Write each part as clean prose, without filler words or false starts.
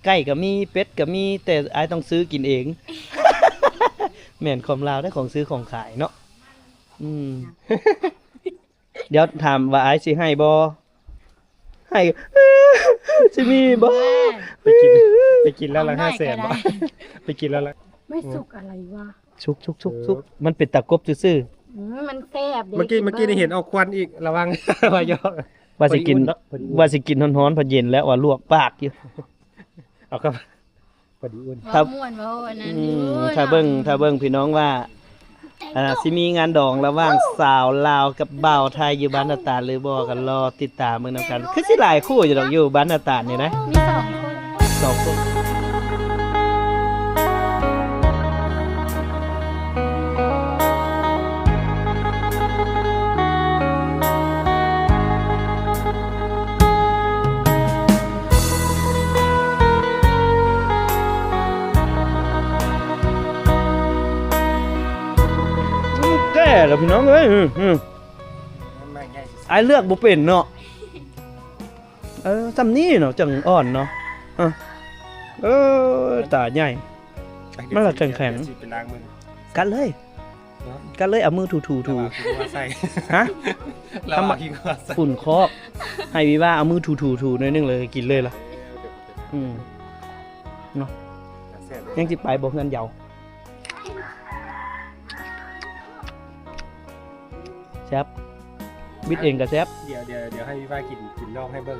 ไก่ก็มีเป็ดก็มีแต่อ้ายต้องซื้อกินเอง แม่นความลาวได้ของซื้อของขายเนาะเดี๋ยวถามว่าอ้ายสิให้บ่ให้ สิมีบ่ไปกินแล้วละ500,000บ่ไปกินแล้วละไม่สุกอะไรวะชุกมันเป็นตะกบซื่อมันแซ่บเมื่อกี้ได้เห็นเอาควันอีกระวัง ว่ายอกว่าสิกินร้อนๆพอเย็นแล้วว่าลวกปากอยู่เอาครับพอดีอุ่นถ้าม่วนว่าอันนั้นถ้าเบิ่งพี่น้องว่าสิมีงานดองระหว่างสาวลาวกับบ่าวไทยอยู่บ้านนาตาลหรือบ่ก็รอติดตามเบิ่งนำกันคือสิหลายคู่อยู่ดอกอยู่บ้านนาตาลนี่นะมี2 คน แก่แล้วพี่น้องเอ้ยไอ้เลือกบ่เป็นเนาะซ้ำนี้เนาะจังอ่อนเนาะตาใหญ่มันละแข็งๆกัดเลยเอามือถูฮะทำมากินก็ใส่ฝุ่นคอกให้วิว่าเอามือถูหน่อยนึงเลยกินเลยล่ะเนาะยังสิไปบ่เฮือนเยาแซ่บบิดเองก็แซ่บเดี๋ยวให้พี่ว่ากินนอกให้เบิ่ง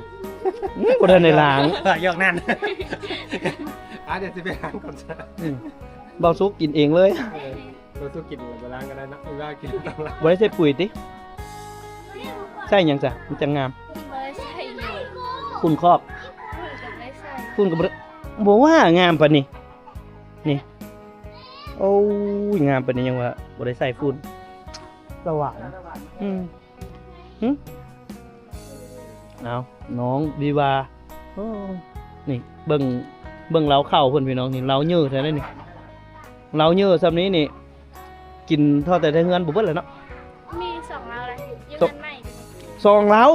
บ่ได้ในล้างยอกนั่นเดี๋ยวสิไปล้างก่อนซะเบาซุกกินเองเลยเราสู้กินไปล้างก็ได้นะพี่ว่ากินต้องล้างบ่ได้ใส่ปุ๋ยติใส่หยังจ้ะมันจะงามบ่ได้ใส่ฝุ่นคอกฝุ่นก็บ่ว่างามปานนี้นี่โอ้ยงามปานนี้ยังว่าบ่ได้ใส่ฝุ่นสว่างเอาน้องวีวานี่เบิ่งเล้าเข้าเพิ่นพี่น้องนี่เล้าเยอะแท้เลยนี่เล้าเยอะซำนี้นี่กินทอดแต่เฮือนบ่เบิดเลยเนาะมี2เล้าเลยยืมใหม่2เล้า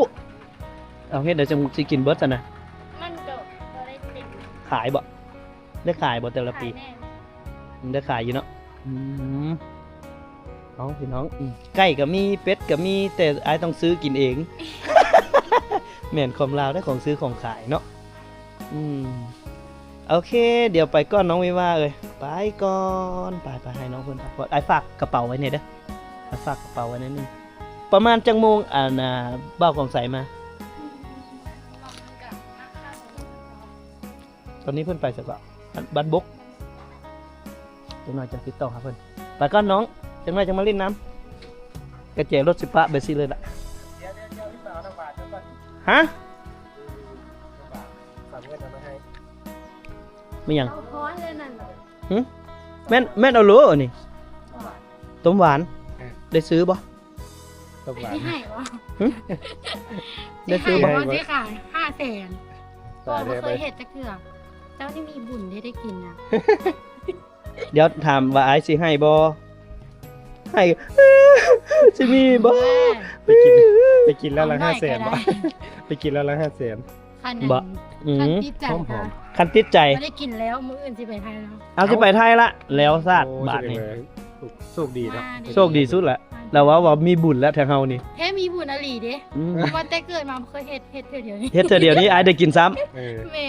เอาเฮ็ดเดี๋ยวจะสิกินเบิดซั่นน่ะมันโดดบ่ได้ติดขายบ่ได้ขายบ่แต่ละปีได้ขายอยู่เนาะเอาพี่น้องไก่ก็มีเป็ดก็มีแต่อ้ายต้องซื้อกินเอง แม่นความลาวได้ของซื้อของขายเนาะโอเคเดี๋ยวไปก่อนน้องวิว่าเอ้ยไปก่อนไปให้น้องเพิ่นพักผ่อนอ้ายฝากกระเป๋าไว้นี่เด้ออ้ายฝากกระเป๋าไว้นิดนึงประมาณจังโมงบ้าวของใสมาตอนนี้เพิ่นไปสักว่าบ้านบกจังหน่อยจะติดต่อหาเพิ่นไปก่อนน้องจังไรจังมาเล่นน้ำกระเจรถสิปะเบสิเลยล่ะฮะไม่ยังแม่นเอาโลนี่ต้มหวานได้ซื้อบ่ต้มหวานได้ซื้อบ่ที่ขาย500,000ก็เคยเห็ดจักเทื่อเจ้าที่มีบุญได้กินนะเดี๋ยวถามว่าอ้ายสิให้บ่ให้สิมีบ่ไปกินแล้วละ500,000บ่ไปกินแล้วละ500,000บ่คันติดใจไม่ได้กินแล้วมื้ออื่นสิไปไทยแล้วเอาสิไปไทยละแล้วซาดบาทนี่โชคดีเนาะโชคดีสุดละแล้วว่ามีบุญแล้วแถวเฮานี่แท้มีบุญอลีเด้ว่าแต่เกิดมาเคยเฮ็ดเทื่อเดียวนี้เฮ็ดเทื่อเดียวนี้อ้ายได้กินซ้ำแม่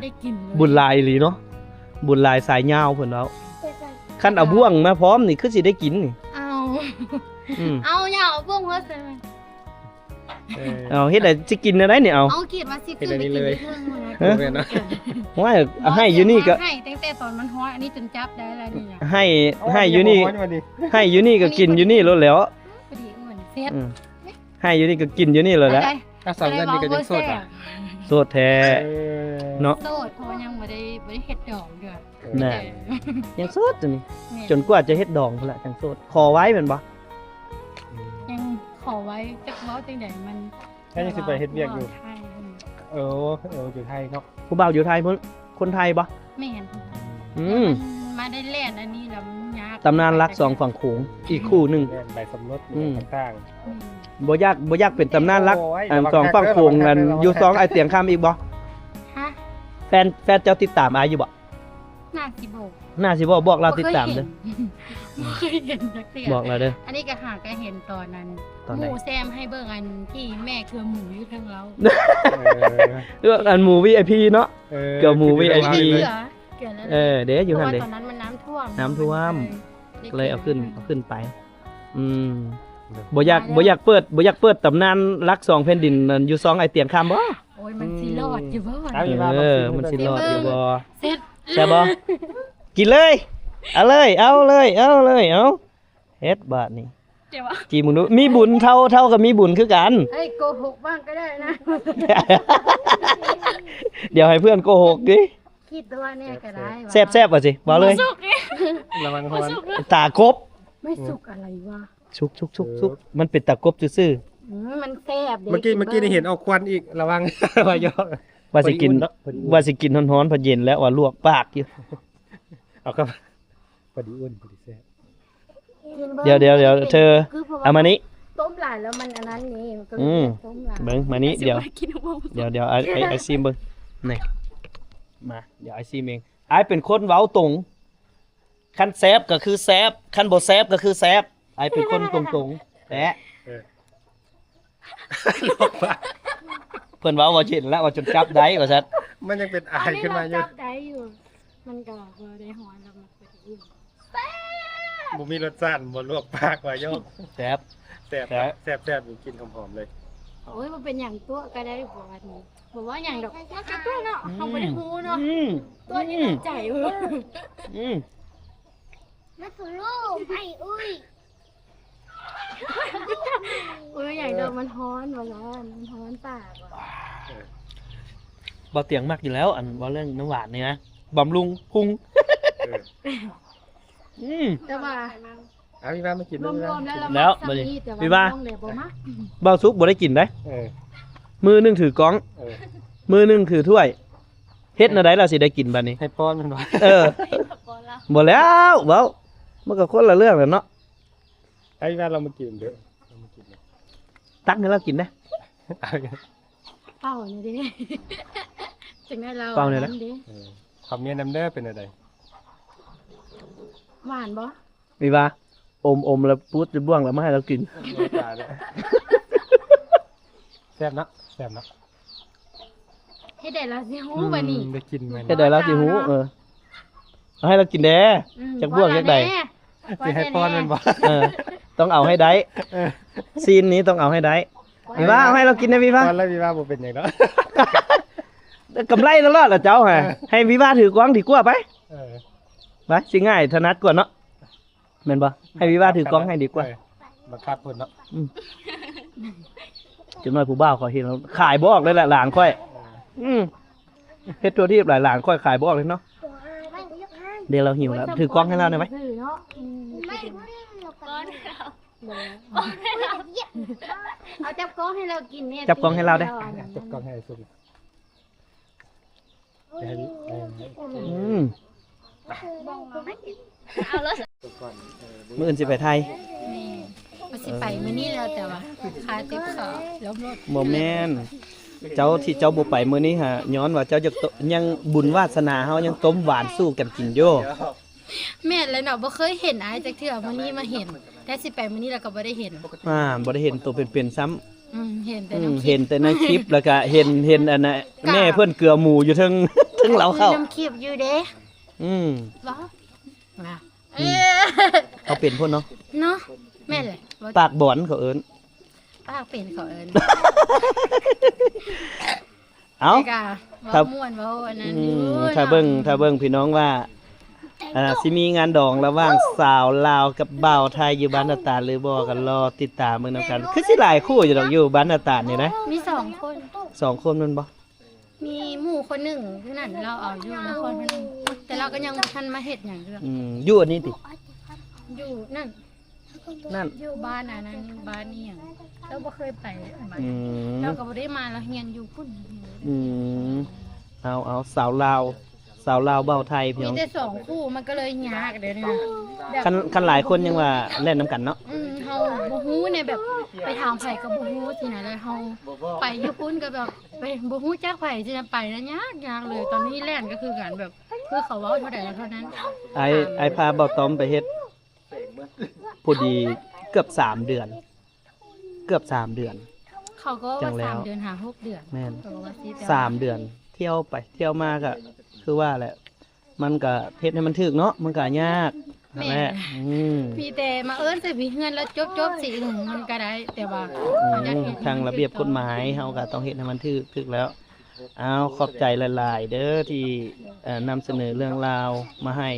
ได้กินบุญหลายอีหลีเนาะบุญหลายสายยาวเพิ่นเอาคันเอาบ่วงมาพร้อมนี่คือสิได้กินนี่เอาอย่าเอาบ่วงเฮ็ดใส่เอาเฮ็ดได้สิกินได้นี่เอาคิดว่าสิคือนี่เลยว่าให้อยู่นี่ก็ให้ตั้งแต่ตอนมันฮ้อนอันนี้จนจับได้แล้วนี่ให้อยู่นี่ให้อยู่นี่ก็กินอยู่นี่แล้วพอดีอ้วนเซ็ตให้อยู่นี่ก็กินอยู่นี่แล้วแหละถ้า2เดือนนี่ก็ยังโสดอ่ะโสดแท้เนาะโสดเพราะยังบ่ได้เฮ็ดดอกเด้อน่ะยังโสดจังนี่จนกว่าจะเฮ็ดดองพุ่นล่ะจังโสดขอไว้แม่นบ่ยังขอไว้จักเว้าจังได๋มันแค่ยังสิไปเฮ็ดเวียกอยู่อยู่ไทยเนาะผู้บ่าวอยู่ไทยคนไทยบ่แม่นมาได้เล่นอันนี้แล้วยากตำนานรัก2ฝั่งโขงอีกคู่นึงใบสมรสต่างบ่อยากเป็นตำนานรัก2ฝั่งโขงกันอยู่2ไอเสียงคำอีกบ่ฮ แฟนเจ้าติดตามอายอยู่บ่ น่าสิโบก น่าสิบอกเราติดตามเด้อ บ่เคยเห็นจักเทื่อ บอกเราเด้อ อันนี้ก็หาก็เห็นตอนนั้น ตอน ห ไหน มูแซมให้เบิ่งอันที่แม่คือหมูอยู่ทางเรา เออ เรื่องอันหมู่ VIP เนาะ เกี่ยวหมู่ VIP เกลือแล้ว เด้อยู่ เพ หั่น ราะว่า เด้ ตอนนั้นมันน้ำท่วม น้ำท่วม ได้ เลยเอาขึ้นไป บ่อยากเปิดตำนานรักสองแผ่นดินนั่นอยู่2ไอเตียงคำบ่ โอ้ยมันสิรอดอยู่บ่ เอาอีกว่า มันสิรอดอยู่บ่ เสร็จ ใช่บ่กินเลย เอาเลย เอาเฮ็ดบาดนี้ เดี๋ยวว่า จีมึงดูมีบุญเท่ากับมีบุญคือกัน เฮ้ยโกหกบ้างก็ได้นะ เดี๋ยวให้เพื่อนโกหกดิ คิดตัวแน่ก็ได้ แซ่บว่าสิบ่เลย สุกนี่ ระวังร้อน ตากบ ไม่สุกอะไรวะ ชุกมันเป็นตากบซื่อ มันแซ่บด้ เมื่อกี้ได้เห็นเอาควันอีกระวัง วายอ ๆว่าสิกิน พอดีอุ่น ว่าสิกินร้อนๆพอเย็นแล้วว่าลวกปากอยู่ เอาครับพอดีอ้วนพอดีแซ่บ เดี๋ยวเธอเอามานี้ ต้มหลายแล้วมันอันนั้นนี่มันก็เล อื ย ม ต้มหลาย เบิ่งมานี้เดี๋ยว กินบ่ เดี๋ยวไอซีมเบิ่งนี่มาเดี๋ยวไอซีมเองไอเป็นคนเว้าตรงคันแซบก็คือแซบคันบ่แซบก็คือแซบไอเป็นคนตรงๆแต่ เออ เพิ่นเว้าว่าเห็นแล้วว่าจนจับได้ว่าซั่น มันยังเป็นอาย อันนี้ ขึ้น เรา มาอยู่ จับได้อยู่ มันก็บ่ได้หอนแล้วมันก็อิ่ม บ่มีรสชาติบ่ลวกปากวายอ แซบ แซ่บ แซ่บ แซ่บอยู่กินหอมๆเลย โอ้ยมันเป็นอย่างตัวก็ได้บ่ว่านี้บ่ว่าอย่างดอกมันก็ตัวเนาะเฮาบ่ได้ฮู้เนาะ อืม ตัวนี้น่าใจเว้ย อืม มาสู่ลูกไอ้อุ้ย โอ้ยอย่างดอกมันฮ้อนว่าแล้วมันฮ้อนปากว่ะ บ่เตียงมากอยู่แล้ว อันเว้าเรื่องน้ำหวานนี่นะบำรุงพุง เออ อืม แต่ว่า เอาพี่ว่ามากิน ร ด้วย วมๆแล้วเรา แล้ว มัก บัดนี้ ซ้ำนี่แต่ พี่ ว่า ว่า น้องเลยบ่มัก เบาซุกบ่ได้กินได้ เออ มือหนึงถือกล้อง เออ มือหนึงถือถ้วยเฮ็ดแนวใดล่ะสิได้กินบัดนี้ ให้ป้อนมันว่า เออบ่แล้วเว้ามันก็คนละเรื่องแล้วเนาะ ไอ้พี่ว่าเรามากินเด้อเรามากินเลย ตักให้เรากินได้ เอา เป้านี่ดิ จังได้เรา เป้านี่แหละ ดิ เออคำเมียน้ำเด้อเป็นอะไร หวานบ่ มีว่าอมแล้วปุ๊ดจะบ้วงแล้วมาให้เรากิน ตายแล้วแซ่บเนาะแซ่บเนาะ เฮ็ดได้แล้วสิฮู้บัดนี้ ได้กินไหม เฮ็ดได้แล้วสิหูเอาให้เรากินแด้ อืม จักบ้วงจักใด สิให้ป้อนมันบ่ เออต้องเอาให้ได้ เออ ซีนนี้ต้องเอาให้ได้มีว่าเอาให้เรากินนะพี่ว่า ป้อนแล้วพี่ว่าบ่เป็นหยังเนาะ กำไรตลอดล่ะเจ้าฮะให้พี่ว่าถือกวางดีกว่าไป เออ ไปสิง่ายถนัดกว่าเนาะแม่นบ่ให้พี่ว่าถือกล้องให้ดีกว่า เออบังคับเพิ่นเนาะ จังน้อยผู้บ่าวเขาเห็นแล้วขายบ่ออกเลยแหละหลานค่อย เฮ็ดตัวที่หลายหลานค่อยขายบ่ออกเลยเนาะ ตัวอายไม่ยกให้ เดี๋ยวเราหิวแล้วถือกล้องให้เราได้ไหม ถือเนาะอืม ไม่หลบก่อน เอาจับกล้องให้เรากินเนี่ย จับกล้องให้เราได้ จับกล้องให้สุกให้ให้ สุกก่อนเออ มื้ออื่นสิไปไทย นี่ว่าสิไปมื้อนี้แล้วแต่ว่าขาเจ็บขาล้มรถ บ่แม่นเจ้าที่เจ้าบ่ไปมื้อนี้ฮะย้อนว่าเจ้าจะยังบุญวาสนาเฮายังต้มหวานสู้กันกินโย แม่นเลยเนาะบ่เคยเห็นอ้ายจักเทื่อมื้อนี้มาเห็นแต่สิไปมื้อนี้แล้วก็บ่ได้เห็น บ่ได้เห็นตัวเป็นๆซ้ำ เห็นแต่ในคลิ เห็ ป นแต่ในคลิปแล้วก็เห็นอันน่ะแม่เพิ่นเกลือหมูอยู่เทึง เทึงเราเข้า น้ำคลิปอยู่เด้ อืม บ่ว่า เขาเป็นพุ่นเนาะ เนาะแม่นเลยบ่ ปากบ่อนเขาเอิ้น ปากเป็นเขาเอิ้น เอ้า แต่ก็ ครั ว่า บ ม่วนว่าอันนั้น อื อยู่ มถ้าเบิ่งพี่น้องว่าสิมีงานดองระหว่างสาวลาวกับบ่าวไทยอยู่บ้านนาตาลหรือบ่ก็รอติดตามเบิ่งนำกันคือสิหลายคู่อยู่ดอกอยู่บ้านนาตาลนี่นะ มีสองคน 2คนแมันบ่ มีหมู่คนหนึ่งที่นั่นเราเอาอยู่นครพนมแต่เราก็ยังบ่ทันมาเฮ็ดหยังเรื่อง อยู่อันนี้ติ อยู่นั่น นั่น อยู่บ้านอันนั้นบ้านนี่หยังเราบ่เคยไปบ้าน อืม เราก็บ่ได้มาเราเฮียนอยู่พุ่น อืมเอาสาวลาวบ่าวไทยพี่ มี น้อง แต่สองคู่มันก็เลยยากเดี๋ยวนี้นะแบบ คันหลายคนยังว่าเล่นน้ำกันเนาะ เฮาบ่ฮู้ในแบบ ไปถามไผก็บ่ฮู้ที่ไหนเลยเฮาไปญี่ปุ่นก็แบบไปบ่ฮู้จักไผที่จะไปแล้วยากเลย ตอนนี้แล่นก็คือกันแบบคือเขาเว้าเท่าใดแล้วเท่านั้น ไอ้พาเบาต้อมไปเฮ็ดพอดีเกือบ3เดือน เกือบ3เดือน เขาก็ จั ว่าง แล้ว 3 เดือนหา6 เดือน แม่น เขาบอกว่าสิแต่ สามเดือน เที่ยวไปเที่ยวมาก็คือว่าแหละ มันก็เฮ็ดให้มันถึกเนาะมันก็ยากนั่นแหละพี่แต่มาเอิ้นใส่พี่เฮือนแล้วจบสิมันก็ได้แต่ว่า ทางระเบียบกฎหมายเฮาก็ต้องเฮ็ดให้มันถึกแล้วเอาขอบใจหลายๆเด้อที่นำเสนอเรื่องราวมาให้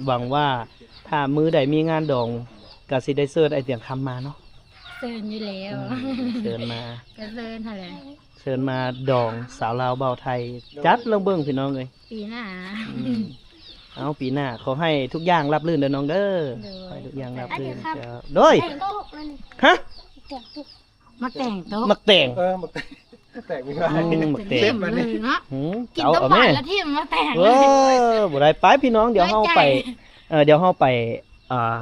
หวังว่าถ้ามื้อใดมีงานดองก็สิได้เชิญไอ้เตียงคำมาเนาะ เซินอยู่แล้ว เชิญมา ก็เซินหั่นแหละ เชิญมาดองสาวลาวเบาไทย จัดลงเบิ่งพี่น้องเอ้ย ปีหน้า เอาปีหน้าขอให้ทุกอย่างราบรื่นเด้อน้องเด้อขอให้ทุกอย่างราบรื่นเจ้าโดย แต่งโต๊ะมัน ฮะ แต่งโต๊ะ มาแต่งโต๊ะ มักแต่ง มันแตกไม่ได้ มักแต่ง เต็มเลยเนาะ กิน เอา ต้ม เอา หวา แม่ นแล้วที่มันมาแต่ง เออบ่ได้ไปพี่น้องเดี๋ยวเฮาไปเดี๋ยวเฮาไป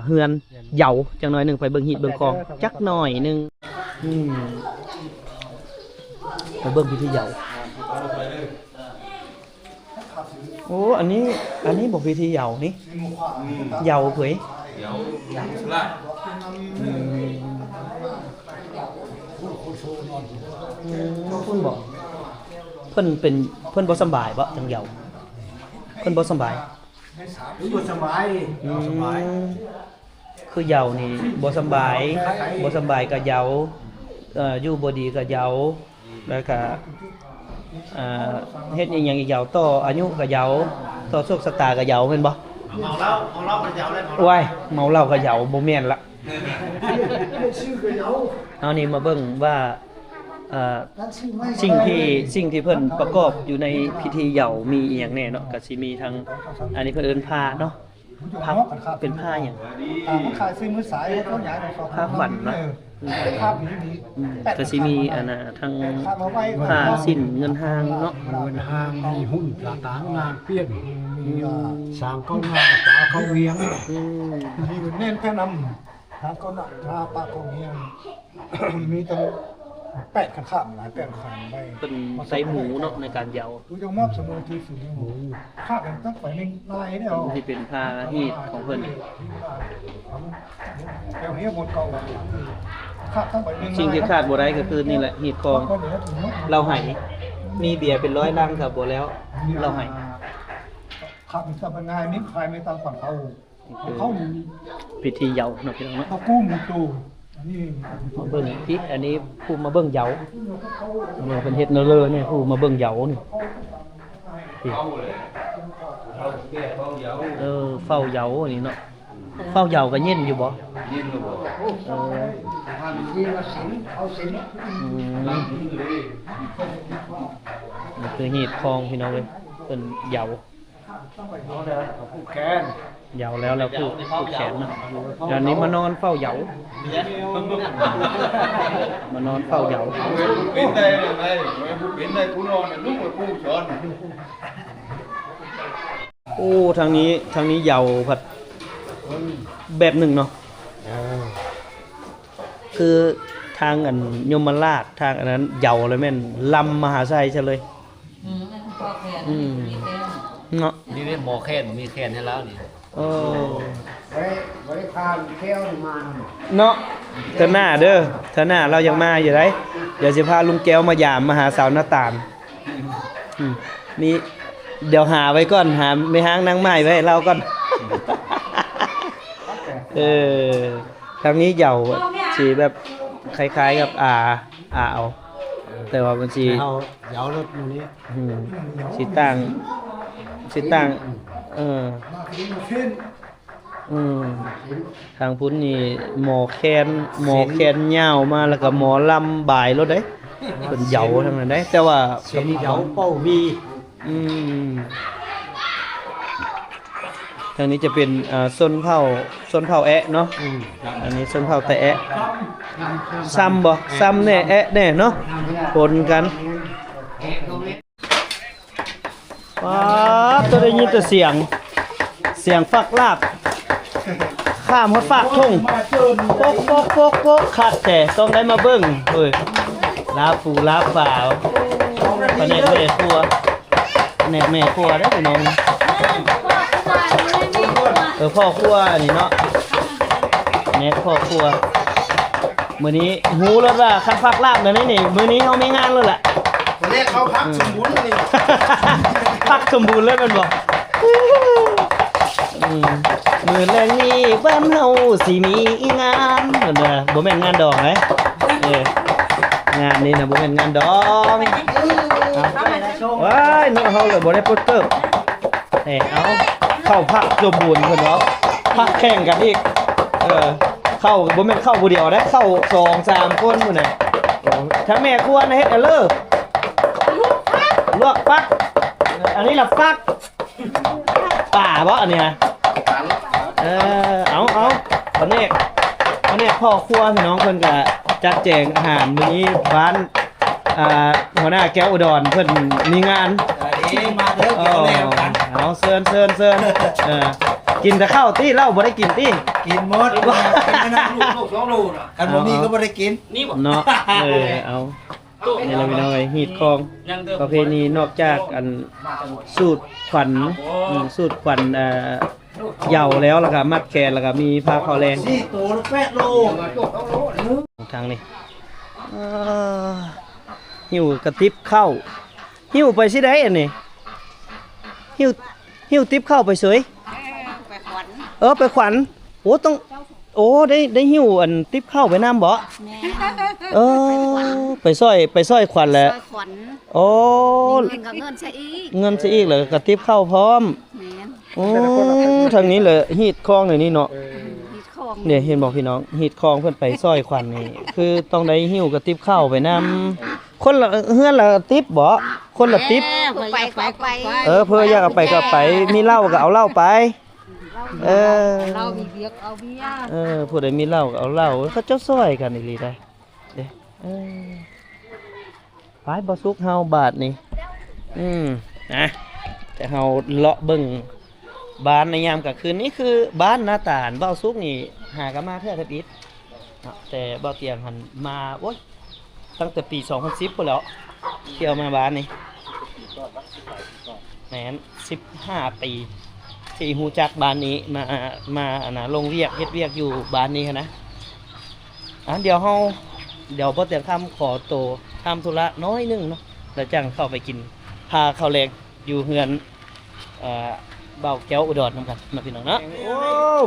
เฮือนเหยาจังหน่อยหนึงไปเบิ่งหีดเบิ่งคองจักหน่อยหนึงไปเบิ่งพิธีเหยาโอ้อันนี้บ่พิธีเหยานี่เหยาเผยเพิ่นบอกเพิ่นบ่สำบายบ่จังเหยาเพิ่นบ่สำบาย บ่สบาย คือเหยานี่บ่สำบายก็เหยาอยู่บ่ดีก็เหยาแล้วก็เฮ็ดอีหยังอีกเหยาต่ออายุก็เหยาต่อโชคชะตาก็เหยาแม่นบ่ เมาเหล้าก็เหยาเลย ว้ายเมาเหล้าก็เหยาบ่แม่นละ ชื่อก็เหยา เอานี่มาเบิ่งว่าสิ่งที่เพิ่นประกอบอยู่ในพิธีเหยามีอีหยังแน่เนาะก็สิมีทั้งอันนี้เพิ่นเอิ้นผ้าเนาะผ้าเป็นผ้าหยัง มันขายซื้อมือสายเขาย้ายไป ผ้าขวัญเนาะ ภาพนี้ ก็สิมีอันน่ะทั้งผ้าสิ้นเงินห้างเนาะ เงินห้างมีหุ้นต่างๆงานเปลี่ยนมีสร้างเข้าหน้าปลาเข้าเวียง มีเน้นแค่นำทางก็หนักทาปากของเงี้ยมีตั้ง8ขันข้ามหลาย8ขันไป เป็นใส่หมูเนาะในการเหยา ดูจะมอบสมุนที่สุดหมูข้ากันตั้งไปในลายเนี่ย ที่เป็นผ้าฮีดของเพิ่น แถวนี้หมดเก่าข้าตั้งไปใน สิ่งที่ขาดบ่ได้ก็คือนี่แหละฮีดของเราให้มีเบียร์เป็น100ลังครับบ่แล้วเราให้ ข้าเป็นสัมปนายมิ้นใครไม่ตั้งฝั่งเขา พิธีเหยาเนาะพี่น้องเนาะ เขากู้มูตูอันนี้ มาเบิ่งพี่อันนี้ผู้มาเบิ่งเหยาเนี่ยเป็นเฮ็ดเนอเลอร์เนี่ยผู้มาเบิ่งเหยานี่พี่เฝ้าเหยาอันนี้เนาะเฝ้าเหยาก็เย็นอยู่บ่นี่คือหีดคองพี่น้องเว้ยเป็นเหยา ผู้แกน เหยาแล้วเราผูกแขนนะเดี๋ยวนี้มานอนเฝ้าเหยามานอนเฝ้าเหยา เป็นได้ไหมเป็นได้กูนอนลูกกับกูช้อน โอ้ทางนี้เหยาผัดแบบหนึ่งเนาะคือทางอันยมราชทางอันนั้นเหยาเลยแม่นลำมหาชัยใช่เลยเนาะ นี่ได้หมอแค้นมีแค้นให้แล้วนี่ ไว้พาแก้วมา เนาะเธอหน้าเด้อเธอหน้าเรายังมาอยู่ไรเดี๋ยวจะพาลุงแก้วมายามมาหาสาวหน้าตาลมีเดี๋ยวหาไว้ก่อนหาไม่ห้างนางไม้ไว้ให้เราก่อนทางนี้เหยาสีแบบคล้ายๆกับเอาแต่ว่ามันสี เอาเหยารถอยู่นี้ สีต่างทางพุ้นนี่หมอแคนยาวมาแล้วก็หมอลำบ่ายรถได้เป็นเหยาทั้งนั้นได้แต่ว่า เสียนเหยาเป้าวี ทางนี้จะเป็นส้นเผาแอะเนาะอันนี้ส้นเผาแต่แอะซ้ำบ่ซ้ำแน่แอะแน่เนาะปนกันว้าตัวได้ยินแต่เสียงฟักลาบค ข้ามฮอดฝากทุ่งโป๊กโป๊กโป๊กโป๊กคักแต่ต้องได้มาเบิ่งเฮ้ยลาปูลาฝาแผนกแม่ครัวแผนกแม่ครัวได้อพี่น้องพ่อครัวอันนี้เนาะแผนกพ่อครัวมื้อนี้ฮู้แล้วว่าคันฟักลาบนั่นนี่มื้อนี้เฮามีงานแล้วล่ะ เรียกเขาพักสมบูรณ์นี่ พักสมบูรณ์เลยแม่นบ่มื้อแรงนี้บ้านเฮาสิมีงานเพิ่นว่าบ่แม่นงานดอกไหมงานนี้น่ะบ่แม่นงานดอกว้ายน้องเฮาเลยบ่ได้โปสเตอร์เอาเข้าพักสมบูรณ์เพิ่นเนาะพักแข่งกันอีกเข้าบ่แม่นเข้าผู้เดียวนะเข้า2 3คนพุ่นน่ะถ้าแม่ครัวนะเฮ็ดเอาเลยลวกฟักอันนี้ล่ะฟักป่าบ่อันนี้ฮะเอาตอนนี้พ่อครัวพี่น้องเพิ่นก็จัดแจงอาหารมื้อนี้บ้านหัวหน้าแก้วอุดรเพิ่นมีงานมาเด้อกินแล้วกัน เอาเชิญกินแต่ข้าวตี้เหล้าบ่ได้กินตี้ กินหมดกินน้ำลูก2ลูกกันบ่มีก็บ่ได้กินเนาะเอานี่เราพี่น้องฮีดคองประเพณีนอกจากอันสูตรขวัญเหยาแล้วก็มัดแขนแล้วก็มีผ้าขาวแรง4ตัว8โลทางนี้หิวกระติบเข้าหิวไปสิได้อันนี้หิวติบเข้าไปเฉยไปขวัญโอ้ต้องได้หิวอันติบเข้าไปน้ำบ่ไปซอยขวัญแหละโอ้เงินใช่อีกเหรอกระติบเข้าพร้อมทางนี้เลยฮีดคลองนี่เนาะเนี่ยเห็นบอกพี่น้องฮีดคลองเพื่อนไปซอยขวัญนี่คือต้องได้หิวกระติบเข้าไปน้ำคนละเฮือนละติบบ่คนละติบไปเพื่ออยากเอาไปก็ไปมีเหล้าก็เอาเหล้าไปเรามีเบียร์เอาเบียร์ผู้ใดมีเหล้าก็เอาเหล้าเขาเจ้าซอยกันอีหลีได้เด้ไปบ่สุกเฮาบาทนี่นะแต่เฮาเลาะเบิ่งบ้านในยามกลางคืนนี่คือบ้านหน้าต่างเบ้าสุกนี่หากันมาเทื่อทับอิดแต่เบ้าเตียงหันมาโอ๊ยตั้งแต่ปี2010พุ่นแล้วเที่ยวมาบ้านนี่แม่น15 ปีที่ฮู้จักบ้านนี้มาลงเวียกเฮ็ดเวียกอยู่บ้านนี้นะเดี๋ยวบ่เตียงทำขอโตทำธุระน้อยนึงเนาะแล้วจังเข้าไปกินพาข้าวแรงอยู่เฮือนเบาแก้วอุดรนำกันนะพี่น้องนะโอ้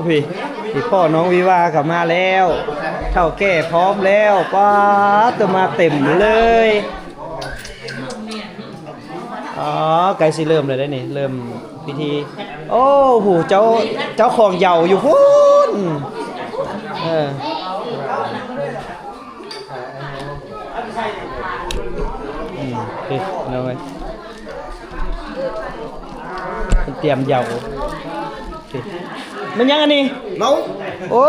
พี่พ่อน้องวิวาขับมาแล้วเท่าแก่พร้อมแล้วป้าตัวมาเต็มเลยไกลสิเริ่มเลยได้นี่เริ่มพิธีโอ้โหเจ้าของเหยาอยู่พุ่นพี่น้องเอ้ยเตรียมเหยามันยังอันนี้เมาโอ้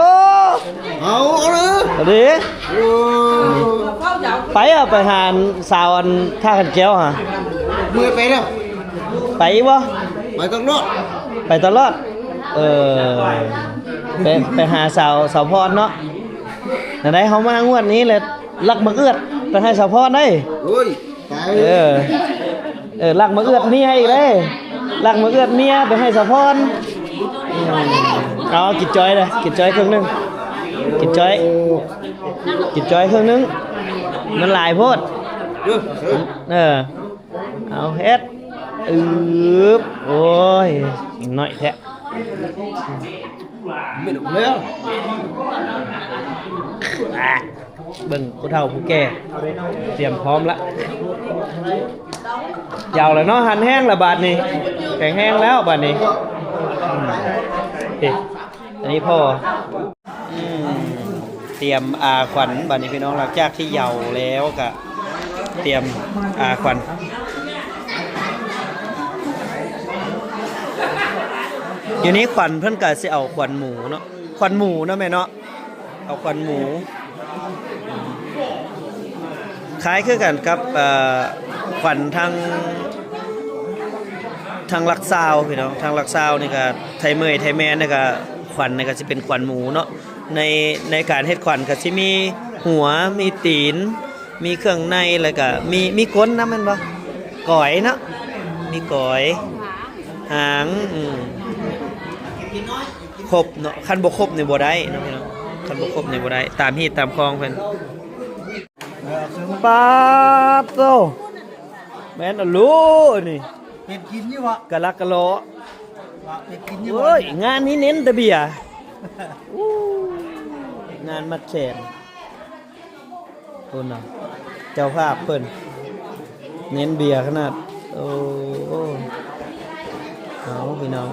เอาเลยไปไปหาสาวอันท่าขันแก้วฮะมือไปแล้วไปบ่ไปตลอดไปหาสาวพรเนาะแต่ได้เขามางวดนี้เลยลักมะเอื้อดไปให้สาวพรได้ลักมะเอื้อดนี่ให้เลยลักมะเอื้อดเมียไปให้สาวพรเอากินจอยเลยกินจอยครึ่งนึงกินจอยครึ่งนึงมันหลายโพดเอาเฮ็ดโอ้ยน้อยแท้ไม่ดุแล้วเบิ่งผู้เฒ่าผู้แก่เตรียมพร้อมละยาวแล้วเนาะหั่นแห้งละบาดนี้แข็งแห้งแล้วบาดนี้อันนี้พ่อเตรียมขวัญบาดนี้พี่น้องหลังจากที่เหยาแล้วก็เตรียมขวัญอยู่นี้ขวัญเพิ่นก็สิเอาขวัญหมูเนาะขวัญหมูเนาะแม่เนาะเอาขวัญหมูคล้ายคือกันกับขวัญทางลักซาวพี่น้องทางลักซาวนี่ก็ไทยเมยไทยแมนนี่ก็ข ขวัญนี่ก็สิเป็นขวัญหมูเนาะในการเฮ็ดขวัญก็สิมีหัวมีตีน มีเครื่องในแล้วก็มีก้นนะแม่นบ่ก๋อยเนาะมีก๋อยหางครบเนาะคันบ่ครบนี่บ่ได้เนาะพี่น้องคันบ่ครบนี่บ่ได้ตามฮีตตามคลองเพิ่นปาดโตแม่นอะลูนี่ เป็นกินอยู่วะ กะลักกะโล เป็นกินอยู่ โอ้ยงานนี้เน้นแต่เบียร์อู้งานมัดแขนพุ่นน่ะเจ้าภาพเพิ่นเน้นเบียร์ขนาดโอ้เอาพี่น้อง